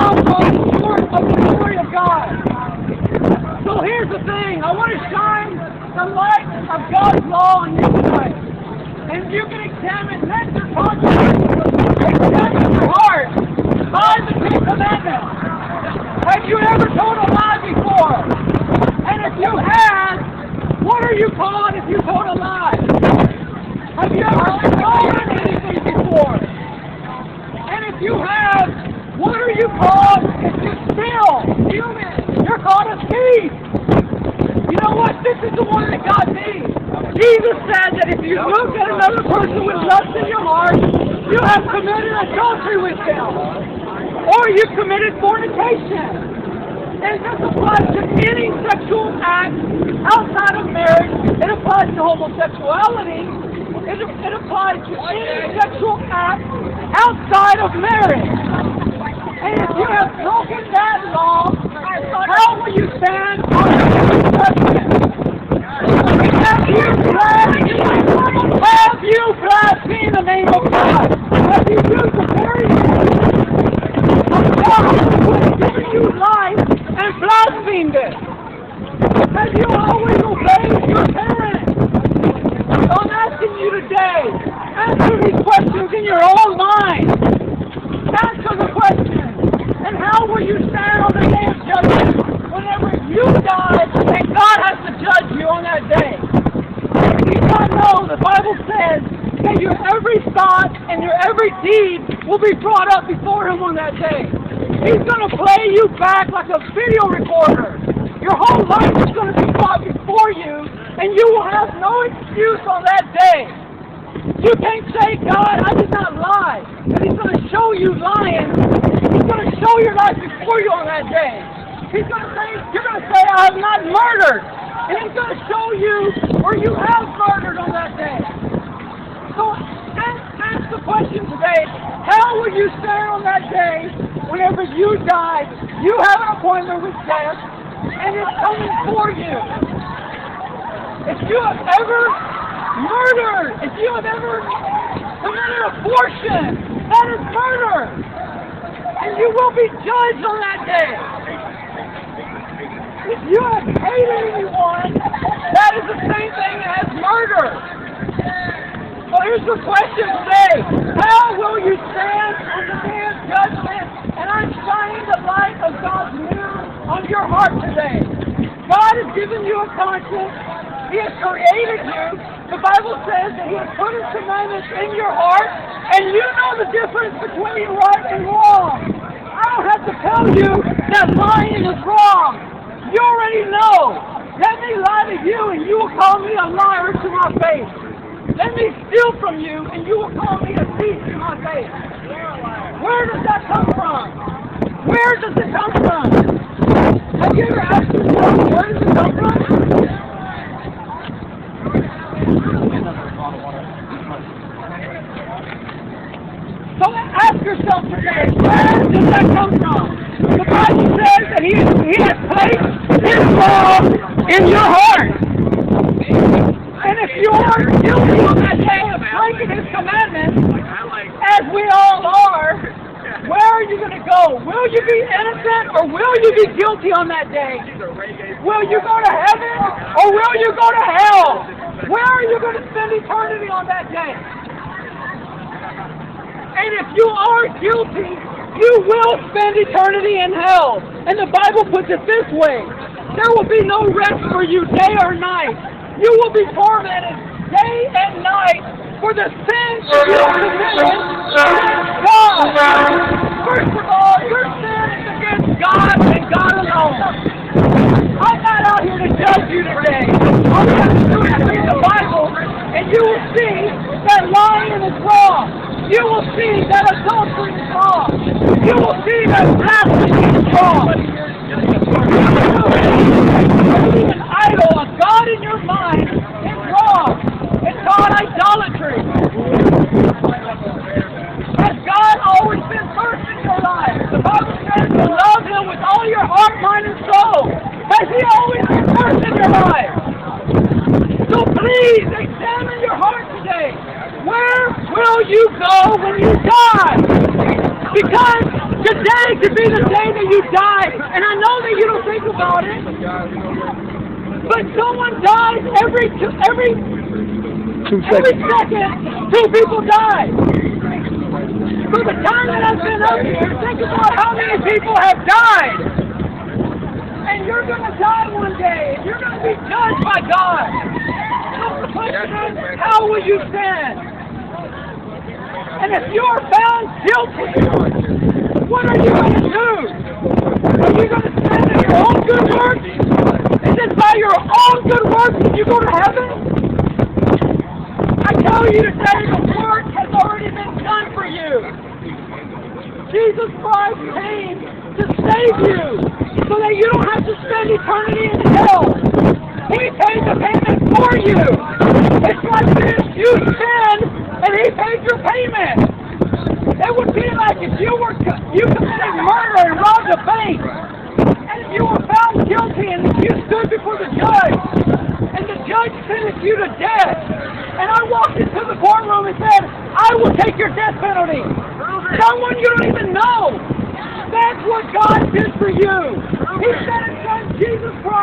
somehow falls short of the glory of God. So here's the thing. I want to shine the light of God's law on you tonight. And you can examine, let your conscience, examine your heart by the Ten Commandments. Have you ever told a lie before? And if you have, what are you called if you told a lie? Have you ever stolen anything before? And if you have, what are you called if you steal? You're called a thief. You know what? This is the one that God needs. Jesus said that if you look at another person with lust in your heart, you have committed adultery with them. Or you've committed fornication. And this applies to any sexual act outside of marriage. It applies to homosexuality. It applies to any sexual act outside of marriage. And if you have broken that law, how will you stand on the judgment? Have you blasphemed the name of God? Have you used the very name of God who has given you life and blasphemed it? Have you always obeyed your parents? So I'm asking you today, answer these questions in your own mind. Answer the question. And how will you stand on the day of judgment whenever you die and God has to judge you on that day? You don't know, the Bible says that your every thought and your every deed will be brought up before Him on that day. He's going to play you back like a video recorder. Your whole life is going to be brought before you, and you will have no excuse on that day. You can't say, God, I did not lie. But He's going to show you lying. He's going to show your life before you on that day. He's going to say, you're going to say, I have not murdered. And He's going to show you where you have murdered on that day. So ask the question today, how will you stand on that day whenever you die? You have an appointment with death, and it's coming for you. If you have ever murdered, if you have ever committed abortion, that is murder. And you will be judged on that day. If you have hated anyone, that is the same thing as murder. So here's the question today. How will you stand on the day of judgment? And I'm shining the light of God's news on your heart today. God has given you a conscience. He has created you. The Bible says that He has put His commandments in your heart, and you know the difference between right and wrong. I don't have to tell you that lying is wrong. You already know. Let me lie to you, and you will call me a liar to my face. Let me steal from you, and you will call me a thief to my face. Where does that come from? Where does it come from? Have you ever asked yourself, where does it come from? So ask yourself today, where does that come from? The Bible says that He has placed His law in your heart. And if you are guilty on that day of breaking His commandments, as we all are, where are you going to go? Will you be innocent or will you be guilty on that day? Will you go to heaven or will you go to hell? Where are you going to spend eternity on that day? And if you are guilty, you will spend eternity in hell. And the Bible puts it this way. There will be no rest for you day or night. You will be tormented day and night for the sins you have committed against God. First of all, your sin is against God and God alone. I'm not out here to judge you today. All you have to do is read the Bible, and you will see that lying is wrong. You will see that adultery is wrong. You will see that blasphemy is wrong. Believing an idol, a God in your mind, is wrong. It's called idolatry. Has God always been first in your life? The Bible says to love Him with all your heart, mind, and soul. Has He always been first in your life? So please examine your heart today. Where will you go when you die? Because Today could be the day that you die, and I know that you don't think about it, but someone dies every second. 2 people die. For the time that I've been up here, think about how many people have died. And you're going to die one day. And you're going to be judged by God. So the question is, how will you stand? And if you are found guilty, what are you going to do? Are you going to stand in your own good works? Is it by your own good works that you go to heaven? I tell you today, the work has already been done for you. Jesus Christ came to save you so that you don't have to spend eternity in hell. He paid the payment for you. It's like this, you sinned and He paid your payment. It would be like if you committed murder and robbed a bank, and if you were found guilty and you stood before the judge, and the judge sentenced you to death, and I walked into the courtroom and said, I will take your death penalty. Someone you don't even know. That's what God did for you. He sent His Son, Jesus Christ.